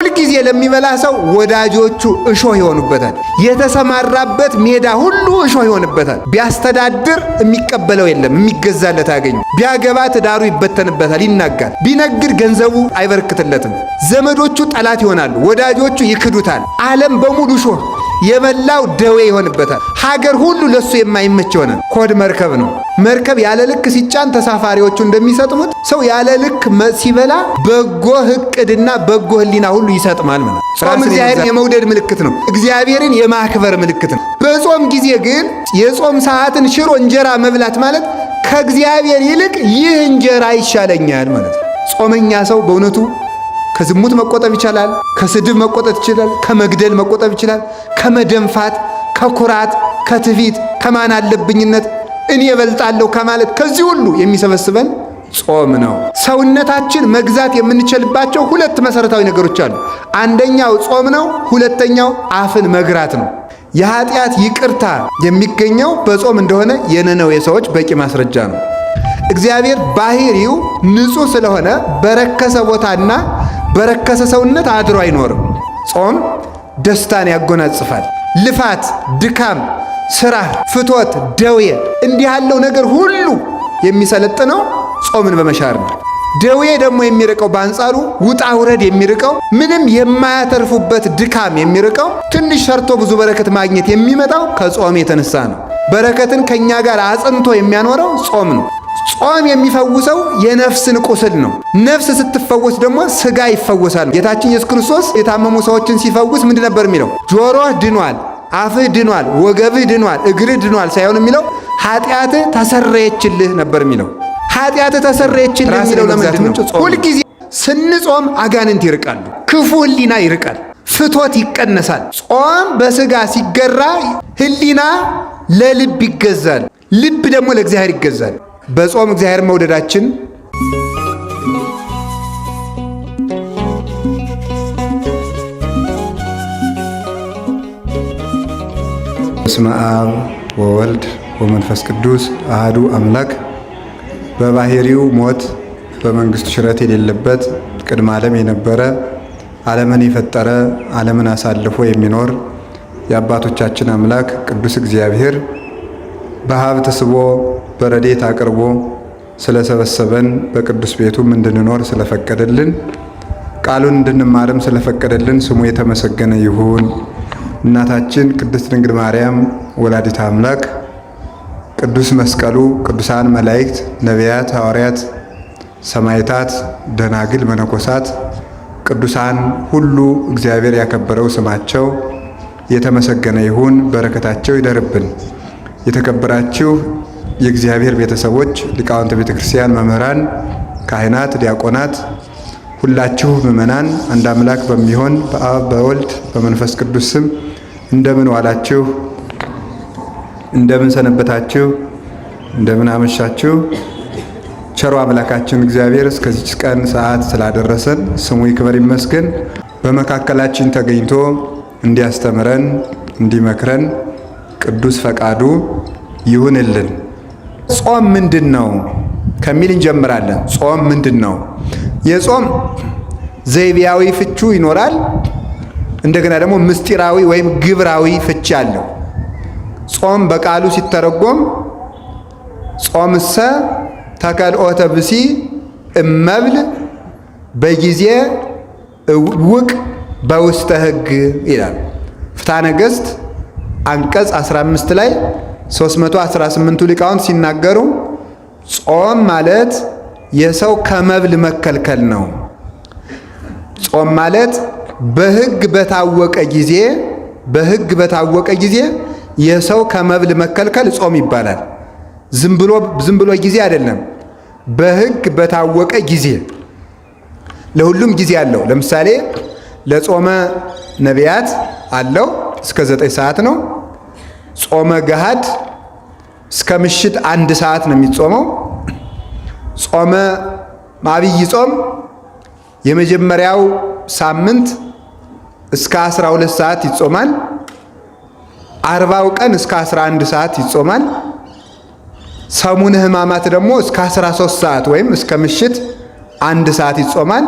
ሁልጊዜ ለሚበላ ሰው ወዳጆቹ እሾህ ይሆኑበታል። የተሰማራበት ሜዳ ሁሉ እሾህ ይሆንበታል። ቢያስተዳድር የሚቀበለው የለም፣ የሚገዛለት አገኙ። ቢያገባ ትዳሩ ይበተንበታል፣ ይናጋል። ቢነግድ ገንዘቡ አይበረክትለትም። ዘመዶቹ ጠላት ይሆናሉ፣ ወዳጆቹ ይክዱታል። ዓለም በሙሉ እሾህ የበላው ደዌ ይሆንበታል። ሀገር ሁሉ ለሱ የማይመች ሆነ። ኮድ መርከብ ነው። መርከብ ያለ ልክ ሲጫን ተሳፋሪዎቹ እንደሚሰጥሙት ሰው ያለ ልክ ሲበላ በጎ ዕቅድና በጎ ሕሊና ሁሉ ይሰጥማል ማለት። ጾም እግዚአብሔርን የመውደድ ምልክት ነው። እግዚአብሔርን የማክበር ምልክት ነው። በጾም ጊዜ ግን የጾም ሰዓትን ሽሮ እንጀራ መብላት ማለት ከእግዚአብሔር ይልቅ ይህ እንጀራ ይሻለኛል ማለት ነው። ጾመኛ ሰው በእውነቱ ከዝሙት መቆጠብ ይችላል። ከስድብ መቆጠብ ይችላል። ከመግደል መቆጠብ ይችላል። ከመደንፋት፣ ከኩራት፣ ከትዕቢት፣ ከማን አለብኝነት እኔ እበልጣለሁ ከማለት ከዚህ ሁሉ የሚሰበስበን ጾም ነው። ሰውነታችን መግዛት የምንችልባቸው ሁለት መሰረታዊ ነገሮች አሉ። አንደኛው ጾም ነው። ሁለተኛው አፍን መግራት ነው። የኃጢአት ይቅርታ የሚገኘው በጾም እንደሆነ የነነዌ ሰዎች በቂ ማስረጃ ነው። እግዚአብሔር ባህሪው ንጹሕ ስለሆነ በረከሰ ቦታና በረከሰ ሰውነት አድሮ አይኖርም። ጾም ደስታን ያጎናጽፋል። ልፋት፣ ድካም፣ ስራ፣ ፍቶት፣ ደዌ እንዲህ ያለው ነገር ሁሉ የሚሰለጥነው ጾምን በመሻር ነው። ደዌ ደግሞ የሚርቀው በአንጻሩ ውጣ ውረድ የሚርቀው ምንም የማያተርፉበት ድካም የሚርቀው ትንሽ ሰርቶ ብዙ በረከት ማግኘት የሚመጣው ከጾም የተነሳ ነው። በረከትን ከኛ ጋር አጽንቶ የሚያኖረው ጾም ነው። ጾም የሚፈውሰው የነፍስን ቁስል ነው። ነፍስ ስትፈወስ ደግሞ ስጋ ይፈወሳል። ጌታችን ኢየሱስ ክርስቶስ የታመሙ ሰዎችን ሲፈውስ ምንድን ነበር የሚለው? ጆሮህ ድኗል፣ አፍህ ድኗል፣ ወገብህ ድኗል፣ እግርህ ድኗል ሳይሆን የሚለው ኃጢአትህ ተሰረየችልህ ነበር የሚለው። ኃጢአትህ ተሰረየችልህ የሚለው ለምንድን ነው? ሁልጊዜ ስንጾም አጋንንት ይርቃሉ፣ ክፉ ሕሊና ይርቃል፣ ፍቶት ይቀነሳል። ጾም በስጋ ሲገራ ሕሊና ለልብ ይገዛል፣ ልብ ደግሞ ለእግዚአብሔር ይገዛል። በጾም እግዚአብሔር መውደዳችን በስመ አብ ወወልድ ወመንፈስ ቅዱስ አሐዱ አምላክ። በባህሪው ሞት በመንግሥቱ ሽረት የሌለበት ቅድመ ዓለም የነበረ ዓለምን የፈጠረ ዓለምን አሳልፎ የሚኖር የአባቶቻችን አምላክ ቅዱስ እግዚአብሔር በሀብት ስቦ በረድኤት አቅርቦ ስለሰበሰበን በቅዱስ ቤቱም እንድንኖር ስለፈቀደልን ቃሉን እንድንማርም ስለፈቀደልን ስሙ የተመሰገነ ይሁን። እናታችን ቅድስት ድንግል ማርያም ወላዲተ አምላክ፣ ቅዱስ መስቀሉ፣ ቅዱሳን መላእክት፣ ነቢያት፣ ሐዋርያት፣ ሰማዕታት፣ ደናግል፣ መነኮሳት፣ ቅዱሳን ሁሉ እግዚአብሔር ያከበረው ስማቸው የተመሰገነ ይሁን። በረከታቸው ይደርብን። የተከበራችሁ የእግዚአብሔር ቤተሰቦች፣ ሊቃውንተ ቤተ ክርስቲያን፣ መምህራን፣ ካህናት፣ ዲያቆናት፣ ሁላችሁ ምእመናን አንድ አምላክ በሚሆን በአብ በወልድ በመንፈስ ቅዱስ ስም እንደምን ዋላችሁ? እንደምን ሰነበታችሁ? እንደምን አመሻችሁ? ቸሮ አምላካችን እግዚአብሔር እስከዚች ቀን ሰዓት ስላደረሰን ስሙ ይክበር ይመስገን። በመካከላችን ተገኝቶ እንዲያስተምረን እንዲመክረን ቅዱስ ፈቃዱ ይሁንልን። ጾም ምንድን ነው ከሚል እንጀምራለን። ጾም ምንድን ነው? የጾም ዘይቤያዊ ፍቹ ይኖራል። እንደገና ደግሞ ምስጢራዊ ወይም ግብራዊ ፍቺ አለው። ጾም በቃሉ ሲተረጎም ጾምሰ ተከልኦተ ብሲ እመብል በጊዜ ውቅ በውስተ ሕግ ይላል። ፍትሐ ነገሥት አንቀጽ 15 ላይ 318ቱ ሊቃውንት ሲናገሩ ጾም ማለት የሰው ከመብል መከልከል ነው። ጾም ማለት በሕግ በታወቀ ጊዜ የሰው ከመብል መከልከል ጾም ይባላል። ዝም ብሎ ጊዜ አይደለም። በሕግ በታወቀ ጊዜ፣ ለሁሉም ጊዜ አለው። ለምሳሌ ለጾመ ነቢያት አለው እስከ 9 ሰዓት ነው። ጾመ ገሃድ እስከ ምሽት 1 ሰዓት ነው የሚጾመው። ጾመ አብይ ጾም የመጀመሪያው ሳምንት እስከ 12 ሰዓት ይጾማል። 40ው ቀን እስከ 11 ሰዓት ይጾማል። ሰሙነ ሕማማት ደግሞ እስከ 13 ሰዓት ወይም እስከ ምሽት 1 ሰዓት ይጾማል።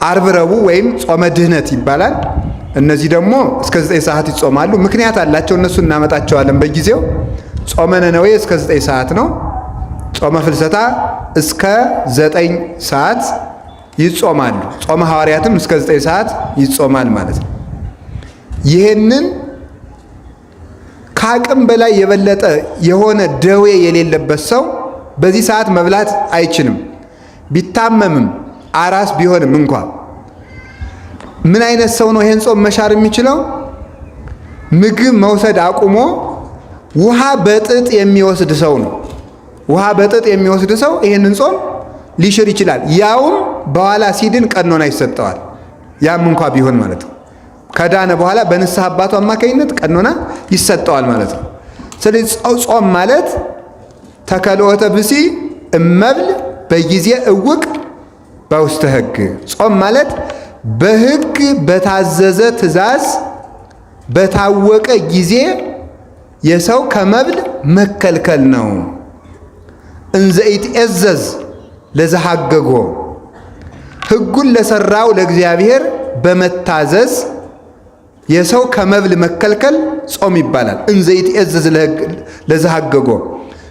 ዓርብ ረቡዕ ወይም ጾመ ድህነት ይባላል። እነዚህ ደግሞ እስከ 9 ሰዓት ይጾማሉ። ምክንያት አላቸው። እነሱ እናመጣቸዋለን በጊዜው። ጾመ ነነዌ እስከ 9 ሰዓት ነው። ጾመ ፍልሰታ እስከ 9 ሰዓት ይጾማሉ። ጾመ ሐዋርያትም እስከ 9 ሰዓት ይጾማል ማለት ነው። ይህንን ከአቅም በላይ የበለጠ የሆነ ደዌ የሌለበት ሰው በዚህ ሰዓት መብላት አይችልም። ቢታመምም አራስ ቢሆንም እንኳ ምን አይነት ሰው ነው ይሄን ጾም መሻር የሚችለው? ምግብ መውሰድ አቁሞ ውሃ በጥጥ የሚወስድ ሰው ነው። ውሃ በጥጥ የሚወስድ ሰው ይሄንን ጾም ሊሽር ይችላል። ያውም በኋላ ሲድን ቀኖና ይሰጠዋል። ያም እንኳ ቢሆን ማለት ነው። ከዳነ በኋላ በንስሐ አባቱ አማካኝነት ቀኖና ይሰጠዋል ማለት ነው። ስለዚህ ጾም ማለት ተከልኦተ ብሲ እመብል በጊዜ እውቅ በውስተ ሕግ። ጾም ማለት በሕግ በታዘዘ ትእዛዝ በታወቀ ጊዜ የሰው ከመብል መከልከል ነው። እንዘ ይትዔዘዝ ለዘሐገጎ ሕጉን ለሰራው ለእግዚአብሔር በመታዘዝ የሰው ከመብል መከልከል ጾም ይባላል። እንዘ ይትዔዘዝ ለዘሐገጎ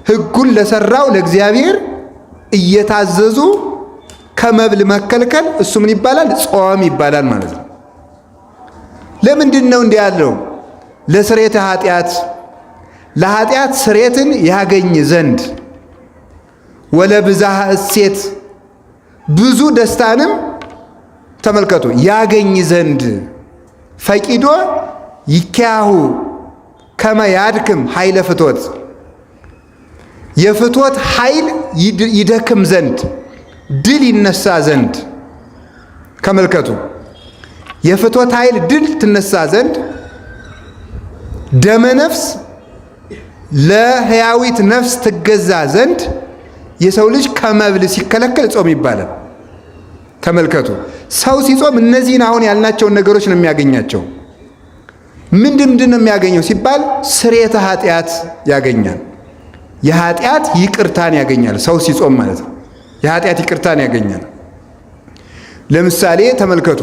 ሕጉን ለሰራው ለእግዚአብሔር እየታዘዙ ከመብል መከልከል እሱ ምን ይባላል? ጾም ይባላል ማለት ነው። ለምንድን ነው እንዲህ ያለው? ለስርየተ ኃጢአት፣ ለኃጢአት ስርየትን ያገኝ ዘንድ ወለብዝሃ እሴት ብዙ ደስታንም ተመልከቱ ያገኝ ዘንድ ፈቂዶ ይኪያሁ ከመ ያድክም ኃይለ ፍትወት የፍትወት ኃይል ይደክም ዘንድ ድል ይነሳ ዘንድ ከመልከቱ የፍትወት ኃይል ድል ትነሳ ዘንድ ደመ ነፍስ ለሕያዊት ነፍስ ትገዛ ዘንድ የሰው ልጅ ከመብል ሲከለከል ጾም ይባላል። ተመልከቱ፣ ሰው ሲጾም እነዚህን አሁን ያልናቸውን ነገሮች ነው የሚያገኛቸው። ምንድን ነው የሚያገኘው ሲባል ስርየተ ኃጢአት ያገኛል። የኃጢአት ይቅርታን ያገኛል። ሰው ሲጾም ማለት ነው የኃጢአት ይቅርታን ያገኛል። ለምሳሌ ተመልከቱ፣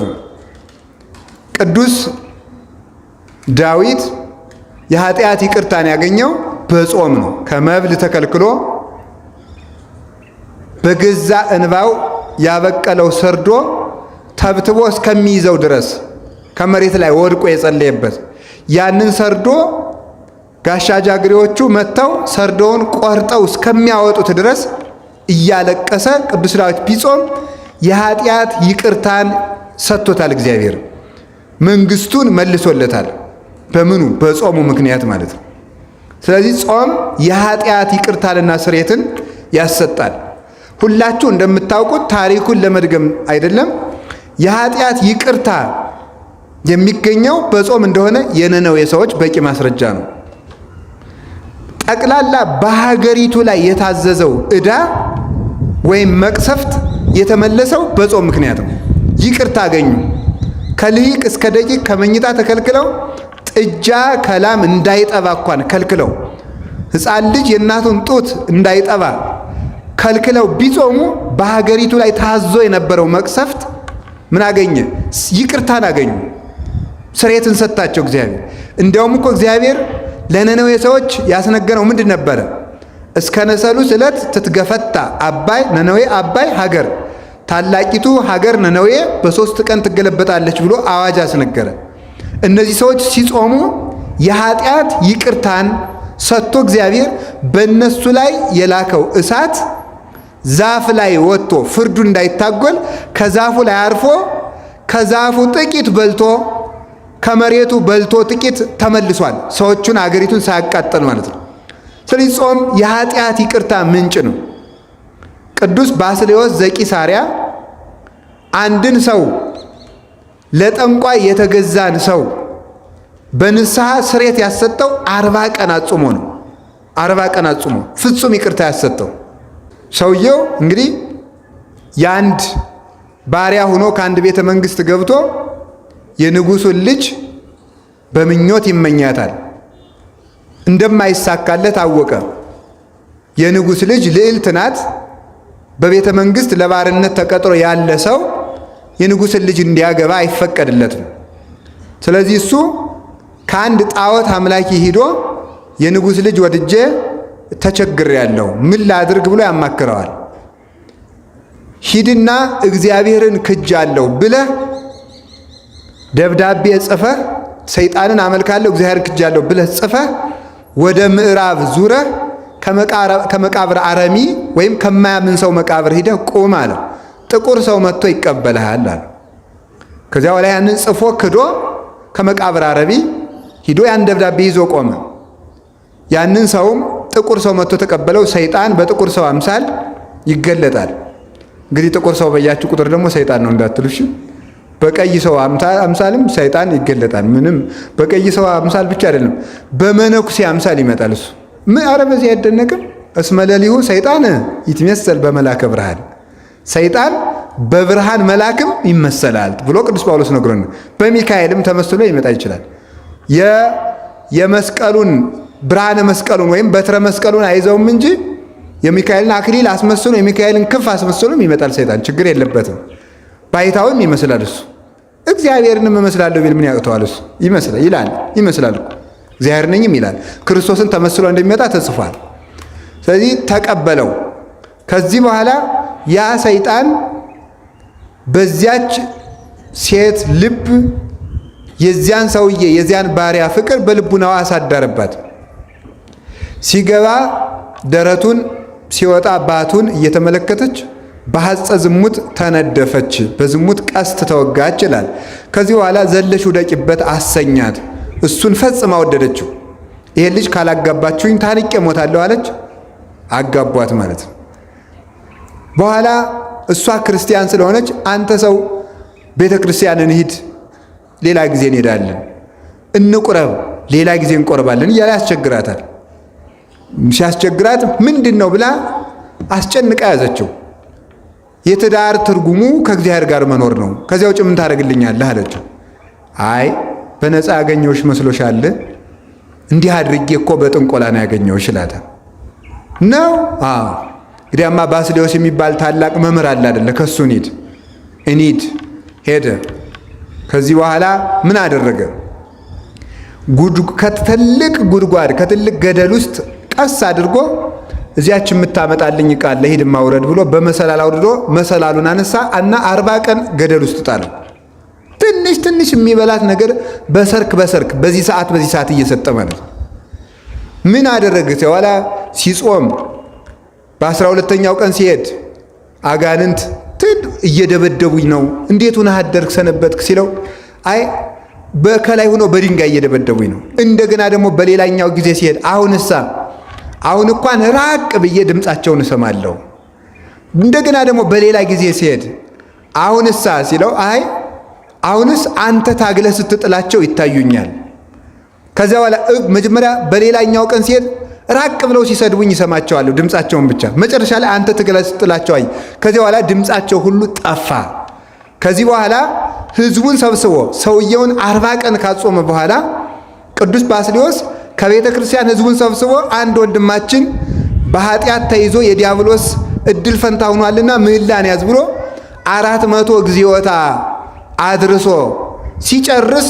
ቅዱስ ዳዊት የኃጢአት ይቅርታን ያገኘው በጾም ነው። ከመብል ተከልክሎ በገዛ እንባው ያበቀለው ሰርዶ ተብትቦ እስከሚይዘው ድረስ ከመሬት ላይ ወድቆ የጸለየበት ያንን ሰርዶ ጋሻ ጃግሬዎቹ መጥተው ሰርዶውን ቆርጠው እስከሚያወጡት ድረስ እያለቀሰ ቅዱስ ዳዊት ቢጾም የኃጢአት ይቅርታን ሰጥቶታል። እግዚአብሔር መንግስቱን መልሶለታል። በምኑ? በጾሙ ምክንያት ማለት ነው። ስለዚህ ጾም የኃጢአት ይቅርታንና ስርየትን ያሰጣል። ሁላችሁ እንደምታውቁት ታሪኩን ለመድገም አይደለም፣ የኃጢአት ይቅርታ የሚገኘው በጾም እንደሆነ የነነዌ ሰዎች በቂ ማስረጃ ነው። ጠቅላላ በሀገሪቱ ላይ የታዘዘው ዕዳ ወይም መቅሰፍት የተመለሰው በጾም ምክንያት ነው። ይቅርታ አገኙ። ከልሂቅ እስከ ደቂቅ ከመኝታ ተከልክለው ጥጃ ከላም እንዳይጠባ እንኳን ከልክለው ሕፃን ልጅ የእናቱን ጡት እንዳይጠባ ከልክለው ቢጾሙ በሀገሪቱ ላይ ታዞ የነበረው መቅሰፍት ምን አገኘ? ይቅርታን አገኙ። ስርየትን ሰጣቸው እግዚአብሔር። እንዲያውም እኮ እግዚአብሔር ለነነዌ ሰዎች ያስነገረው ምንድን ነበረ? እስከ ነሰሉስ ዕለት ትትገፈታ አባይ ነነዌ አባይ ሀገር፣ ታላቂቱ ሀገር ነነዌ በ3 ቀን ትገለበጣለች ብሎ አዋጅ አስነገረ። እነዚህ ሰዎች ሲጾሙ የኃጢአት ይቅርታን ሰጥቶ እግዚአብሔር በእነሱ ላይ የላከው እሳት ዛፍ ላይ ወጥቶ ፍርዱ እንዳይታጎል ከዛፉ ላይ አርፎ ከዛፉ ጥቂት በልቶ ከመሬቱ በልቶ ጥቂት ተመልሷል። ሰዎቹን አገሪቱን ሳያቃጠል ማለት ነው። ስለዚህ ጾም የኃጢአት ይቅርታ ምንጭ ነው። ቅዱስ ባስልዮስ ዘቂሳርያ አንድን ሰው ለጠንቋይ የተገዛን ሰው በንስሐ ስርየት ያሰጠው 40 ቀን አጽሞ ነው። 40 ቀን አጽሞ ፍጹም ይቅርታ ያሰጠው ሰውየው እንግዲህ የአንድ ባሪያ ሆኖ ከአንድ ቤተ መንግስት ገብቶ የንጉሱን ልጅ በምኞት ይመኛታል። እንደማይሳካለት አወቀ። የንጉስ ልጅ ልዕልት ናት። በቤተ መንግስት ለባርነት ተቀጥሮ ያለ ሰው የንጉሥን ልጅ እንዲያገባ አይፈቀድለትም። ስለዚህ እሱ ከአንድ ጣዖት አምላኪ ሂዶ የንጉሥ ልጅ ወድጄ ተቸግሬያለሁ ምን ላድርግ ብሎ ያማክረዋል። ሂድና እግዚአብሔርን ክጃለሁ ብለህ ደብዳቤ ጽፈህ ሰይጣንን አመልካለሁ እግዚአብሔር ክጃለሁ ብለህ ጽፈህ ወደ ምዕራብ ዙረህ ከመቃብር አረሚ ወይም ከማያምን ሰው መቃብር ሂደህ ቁም አለ። ጥቁር ሰው መጥቶ ይቀበልሃል አለ። ከዚያ በኋላ ያንን ጽፎ ክዶ ከመቃብር አረሚ ሂዶ ያን ደብዳቤ ይዞ ቆመ። ያንን ሰውም ጥቁር ሰው መጥቶ ተቀበለው። ሰይጣን በጥቁር ሰው አምሳል ይገለጣል። እንግዲህ ጥቁር ሰው በያችሁ ቁጥር ደግሞ ሰይጣን ነው እንዳትሉሽ። በቀይ ሰው አምሳልም ሰይጣን ይገለጣል። ምንም በቀይ ሰው አምሳል ብቻ አይደለም፣ በመነኩሴ አምሳል ይመጣል። እሱ ምን አረ በዚህ አይደነቅም? እስመ ሌሊሁ ሰይጣን ይትመሰል በመላከ ብርሃን፣ ሰይጣን በብርሃን መልአክም ይመሰላል ብሎ ቅዱስ ጳውሎስ ነግሮን፣ በሚካኤልም ተመስሎ ይመጣ ይችላል። የመስቀሉን ብርሃነ መስቀሉን ወይም በትረ መስቀሉን አይዘውም እንጂ የሚካኤልን አክሊል አስመስሎ የሚካኤልን ክንፍ አስመስሎም ይመጣል ሰይጣን። ችግር የለበትም። ባይታውም ይመስላል እሱ። እግዚአብሔርንም እመስላለሁ ቢል ምን ያቅተዋል? እሱ ይመስላል ይላል፣ ይመስላል እኮ እግዚአብሔር ነኝም ይላል። ክርስቶስን ተመስሎ እንደሚመጣ ተጽፏል። ስለዚህ ተቀበለው። ከዚህ በኋላ ያ ሰይጣን በዚያች ሴት ልብ የዚያን ሰውዬ የዚያን ባሪያ ፍቅር በልቡናዋ አሳደረባት። ሲገባ ደረቱን ሲወጣ ባቱን እየተመለከተች በሐፀ ዝሙት ተነደፈች፣ በዝሙት ቀስት ተወጋች ይላል። ከዚህ በኋላ ዘለሽ ውደቂበት አሰኛት። እሱን ፈጽማ ወደደችው። ይሄን ልጅ ካላጋባችሁኝ ታንቄ ሞታለሁ አለች። አጋቧት ማለት ነው። በኋላ እሷ ክርስቲያን ስለሆነች አንተ ሰው ቤተ ክርስቲያንን ሂድ፣ ሌላ ጊዜ እንሄዳለን፣ እንቁረብ፣ ሌላ ጊዜ እንቆርባለን እያለ ያስቸግራታል። ሲያስቸግራት ምንድን ነው ብላ አስጨንቃ ያዘችው። የትዳር ትርጉሙ ከእግዚአብሔር ጋር መኖር ነው፣ ከዚያ ውጭ ምን ታደርግልኛለህ አለችው። አይ በነፃ ያገኘውሽ መስሎሻል? እንዲህ አድርጌ እኮ በጥንቆላ ነው ያገኘውሽ ይላታል። ነው እንግዲያማ ባስልዮስ የሚባል ታላቅ መምህር አለ አይደለ? ከሱ እንሂድ ሄደ። ከዚህ በኋላ ምን አደረገ? ከትልቅ ጉድጓድ ከትልቅ ገደል ውስጥ ቀስ አድርጎ እዚያች የምታመጣልኝ ቃል አለ ሂድ ማውረድ ብሎ በመሰላል አውርዶ መሰላሉን አነሳ እና 40 ቀን ገደል ውስጥ ጣለው። ትንሽ ትንሽ የሚበላት ነገር በሰርክ በዚህ ሰዓት እየሰጠ ማለት ነው። ምን አደረገ? በኋላ ሲጾም በ12ኛው ቀን ሲሄድ አጋንንት እየደበደቡኝ ነው፣ እንዴት ሆነህ አደርክ ሰነበትክ ሲለው አይ በከላይ ሆኖ በድንጋይ እየደበደቡኝ ነው። እንደገና ደግሞ በሌላኛው ጊዜ ሲሄድ አሁን እንኳን ራቅ ብዬ ድምፃቸውን እሰማለሁ። እንደገና ደግሞ በሌላ ጊዜ ሲሄድ አሁንሳ ሲለው አይ አሁንስ አንተ ታግለህ ስትጥላቸው ይታዩኛል። ከዚያ በኋላ መጀመሪያ በሌላኛው ቀን ሲሄድ ራቅ ብለው ሲሰድቡኝ ይሰማቸዋለሁ ድምፃቸውን ብቻ። መጨረሻ ላይ አንተ ትግለህ ስትጥላቸው አይ። ከዚያ በኋላ ድምፃቸው ሁሉ ጠፋ። ከዚህ በኋላ ሕዝቡን ሰብስቦ ሰውየውን 40 ቀን ካጾመ በኋላ ቅዱስ ባስልዮስ ከቤተ ክርስቲያን ሕዝቡን ሰብስቦ አንድ ወንድማችን በኃጢአት ተይዞ የዲያብሎስ እድል ፈንታ ሆኗልና ምህላን ያዝ ብሎ 400 እግዚኦታ አድርሶ ሲጨርስ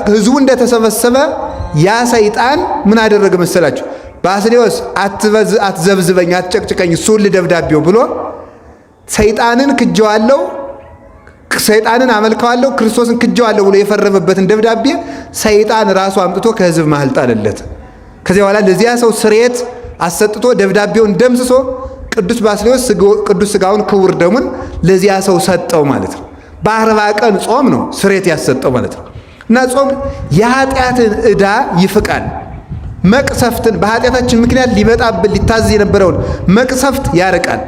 ሕዝቡ እንደተሰበሰበ ያ ሰይጣን ምን አደረገ መሰላችሁ? ባስልዮስ አትዘብዝበኝ፣ አትጨቅጭቀኝ፣ እሱን ልደብዳቤው ብሎ ሰይጣንን ክጀዋለሁ፣ ሰይጣንን አመልከዋለሁ፣ ክርስቶስን ክጀዋለሁ ብሎ የፈረመበትን ደብዳቤ ሰይጣን ራሱ አምጥቶ ከሕዝብ መሃል ጣለለት። ከዚያ በኋላ ለዚያ ሰው ስርየት አሰጥቶ ደብዳቤውን ደምስሶ ቅዱስ ባስልዮስ ቅዱስ ሥጋውን ክቡር ደሙን ለዚያ ሰው ሰጠው ማለት ነው። በ40 ቀን ጾም ነው ስርየት ያሰጠው ማለት ነው። እና ጾም የኃጢአትን ዕዳ ይፍቃል። መቅሰፍትን በኃጢአታችን ምክንያት ሊመጣብን ሊታዘዝ የነበረውን መቅሰፍት ያርቃል።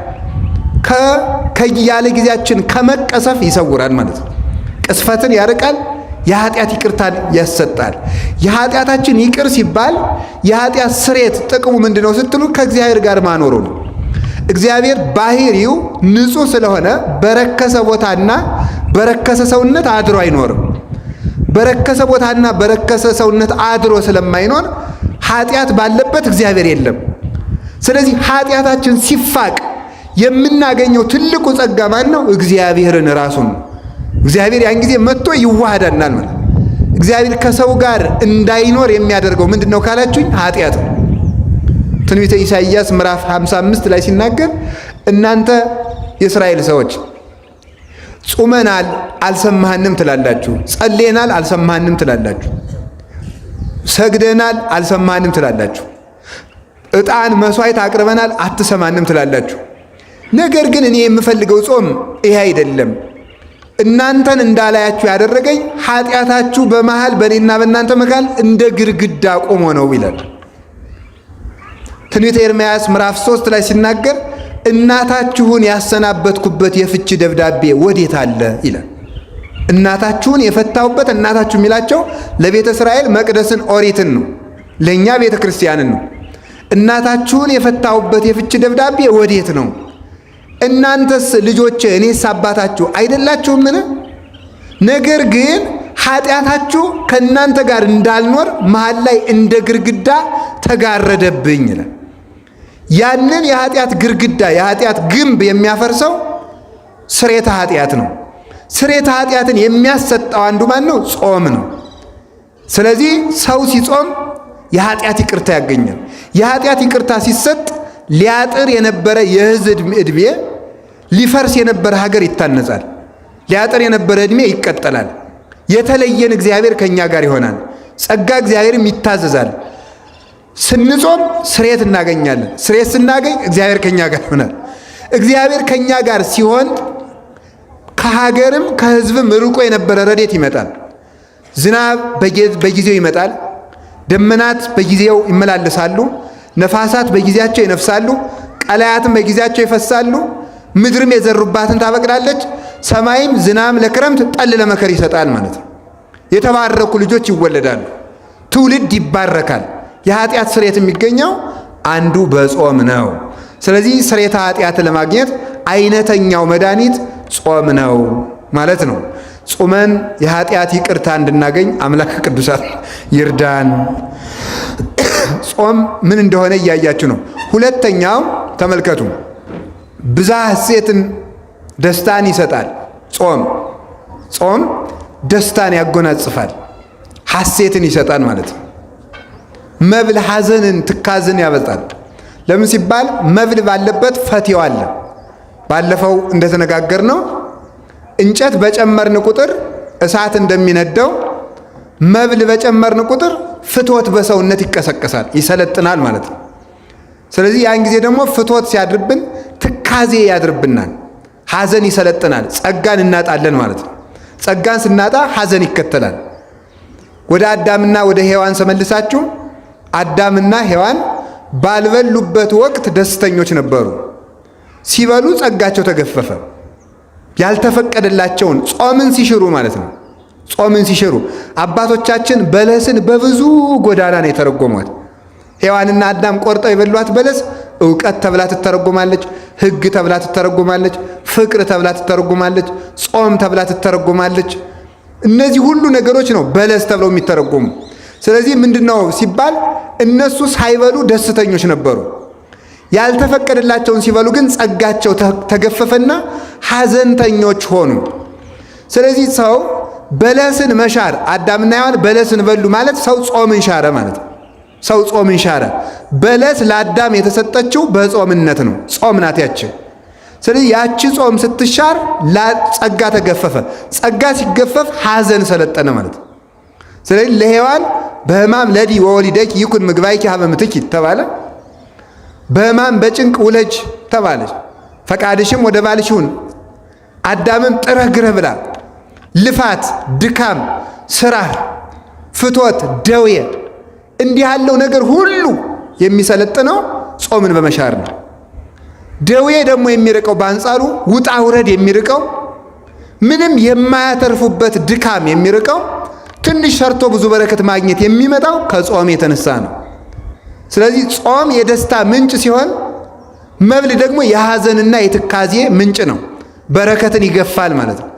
ከያለ ጊዜያችን ከመቀሰፍ ይሰውራል ማለት ነው። ቅስፈትን ያርቃል። የኃጢአት ይቅርታን ያሰጣል። የኃጢአታችን ይቅር ሲባል የኃጢአት ስርየት ጥቅሙ ምንድነው ስትሉ ከእግዚአብሔር ጋር ማኖሩ ነው። እግዚአብሔር ባህሪው ንጹሕ ስለሆነ በረከሰ ቦታና በረከሰ ሰውነት አድሮ አይኖርም። በረከሰ ቦታና በረከሰ ሰውነት አድሮ ስለማይኖር ኃጢአት ባለበት እግዚአብሔር የለም። ስለዚህ ኃጢአታችን ሲፋቅ የምናገኘው ትልቁ ጸጋ ማን ነው? እግዚአብሔርን ራሱን ነው። እግዚአብሔር ያን ጊዜ መጥቶ ይዋሃዳናል ማለት። እግዚአብሔር ከሰው ጋር እንዳይኖር የሚያደርገው ምንድነው ካላችሁኝ፣ ኃጢአት ነው። ትንቢተ ኢሳይያስ ምዕራፍ 55 ላይ ሲናገር እናንተ የእስራኤል ሰዎች ጾመናል አልሰማህንም ትላላችሁ፣ ጸልየናል አልሰማህንም ትላላችሁ፣ ሰግደናል አልሰማህንም ትላላችሁ፣ ዕጣን መስዋዕት አቅርበናል አትሰማንም ትላላችሁ። ነገር ግን እኔ የምፈልገው ጾም ይሄ አይደለም። እናንተን እንዳላያችሁ ያደረገኝ ኃጢአታችሁ በመሃል በእኔና በእናንተ መካከል እንደ ግድግዳ ቆሞ ነው ይላል። ትንቢተ ኤርምያስ ምዕራፍ 3 ላይ ሲናገር እናታችሁን ያሰናበትኩበት የፍቺ ደብዳቤ ወዴት አለ ይላል። እናታችሁን የፈታሁበት፣ እናታችሁ የሚላቸው ለቤተ እስራኤል መቅደስን ኦሪትን ነው፣ ለእኛ ቤተ ክርስቲያንን ነው። እናታችሁን የፈታሁበት የፍቺ ደብዳቤ ወዴት ነው? እናንተስ ልጆቼ እኔስ አባታችሁ አይደላችሁምን? ነገር ግን ኃጢአታችሁ ከእናንተ ጋር እንዳልኖር መሃል ላይ እንደ ግድግዳ ተጋረደብኝ ይላል። ያንን የኃጢአት ግድግዳ የኃጢአት ግንብ የሚያፈርሰው ስርየተ ኃጢአት ነው። ስርየተ ኃጢአትን የሚያሰጠው አንዱ ማን ነው? ጾም ነው። ስለዚህ ሰው ሲጾም የኃጢአት ይቅርታ ያገኛል። የኃጢአት ይቅርታ ሲሰጥ ሊያጥር የነበረ የሕዝብ ዕድሜ፣ ሊፈርስ የነበረ ሀገር ይታነጻል። ሊያጥር የነበረ ዕድሜ ይቀጠላል። የተለየን እግዚአብሔር ከኛ ጋር ይሆናል። ጸጋ እግዚአብሔርም ይታዘዛል። ስንጾም ስርየት እናገኛለን። ስርየት ስናገኝ እግዚአብሔር ከኛ ጋር ይሆናል። እግዚአብሔር ከኛ ጋር ሲሆን ከሀገርም ከሕዝብም ርቆ የነበረ ረድኤት ይመጣል። ዝናብ በጊዜው ይመጣል። ደመናት በጊዜው ይመላለሳሉ። ነፋሳት በጊዜያቸው ይነፍሳሉ። ቀላያትም በጊዜያቸው ይፈሳሉ። ምድርም የዘሩባትን ታበቅላለች። ሰማይም ዝናብ ለክረምት ጠል ለመከር ይሰጣል ማለት ነው። የተባረኩ ልጆች ይወለዳሉ። ትውልድ ይባረካል። የኃጢአት ስርየት የሚገኘው አንዱ በጾም ነው። ስለዚህ ስርየተ ኃጢአት ለማግኘት አይነተኛው መድኃኒት ጾም ነው ማለት ነው። ጾመን የኃጢአት ይቅርታ እንድናገኝ አምላክ ቅዱሳን ይርዳን። ጾም ምን እንደሆነ እያያችሁ ነው። ሁለተኛው ተመልከቱ፣ ብዝሃ ሐሴትን ደስታን ይሰጣል። ጾም ደስታን ያጎናጽፋል፣ ሐሴትን ይሰጣል ማለት ነው። መብል ሐዘንን ትካዝን ያበጣል። ለምን ሲባል መብል ባለበት ፈትው አለ። ባለፈው እንደተነጋገርነው እንጨት በጨመርን ቁጥር እሳት እንደሚነደው መብል በጨመርን ቁጥር ፍትወት በሰውነት ይቀሰቀሳል፣ ይሰለጥናል ማለት ነው። ስለዚህ ያን ጊዜ ደግሞ ፍትወት ሲያድርብን ትካዜ ያድርብናል፣ ሐዘን ይሰለጥናል፣ ጸጋን እናጣለን ማለት ነው። ጸጋን ስናጣ ሐዘን ይከተላል። ወደ አዳምና ወደ ሔዋን ተመልሳችሁ አዳምና ሔዋን ባልበሉበት ወቅት ደስተኞች ነበሩ። ሲበሉ ጸጋቸው ተገፈፈ። ያልተፈቀደላቸውን ጾምን ሲሽሩ ማለት ነው። ጾምን ሲሽሩ አባቶቻችን በለስን በብዙ ጎዳና ነው የተረጎሟት። ሔዋንና አዳም ቆርጠው የበሏት በለስ ዕውቀት ተብላ ትተረጎማለች፣ ሕግ ተብላ ትተረጎማለች፣ ፍቅር ተብላ ትተረጎማለች፣ ጾም ተብላ ትተረጎማለች። እነዚህ ሁሉ ነገሮች ነው በለስ ተብለው የሚተረጎሙ። ስለዚህ ምንድነው ሲባል እነሱ ሳይበሉ ደስተኞች ነበሩ። ያልተፈቀደላቸውን ሲበሉ ግን ጸጋቸው ተገፈፈና ሐዘንተኞች ሆኑ። ስለዚህ ሰው በለስን መሻር፣ አዳምና ሔዋን በለስን በሉ ማለት ሰው ጾምን ሻረ ማለት ነው። ሰው ጾምን ሻረ። በለስ ለአዳም የተሰጠችው በጾምነት ነው። ጾም ናት ያቺ። ስለዚህ ያቺ ጾም ስትሻር ጸጋ ተገፈፈ። ጸጋ ሲገፈፍ ሐዘን ሰለጠነ ማለት ነው። ስለዚህ ለሔዋን በሕማም ለዲ ወወሊደኪ ይኩን ምግባይኪ ሀበ ምትኪ ተባለ። በሕማም በጭንቅ ውለጅ ተባለች። ፈቃድሽም ወደ ባልሽ ይሁን። አዳምም ጥረህ ግረህ ብላ። ልፋት፣ ድካም፣ ስራ፣ ፍትወት፣ ደዌ እንዲህ ያለው ነገር ሁሉ የሚሰለጥነው ጾምን በመሻር ነው። ደዌ ደግሞ የሚርቀው በአንጻሩ ውጣ ውረድ የሚርቀው ምንም የማያተርፉበት ድካም የሚርቀው ትንሽ ሰርቶ ብዙ በረከት ማግኘት የሚመጣው ከጾም የተነሳ ነው። ስለዚህ ጾም የደስታ ምንጭ ሲሆን መብል ደግሞ የሐዘንና የትካዜ ምንጭ ነው። በረከትን ይገፋል ማለት ነው።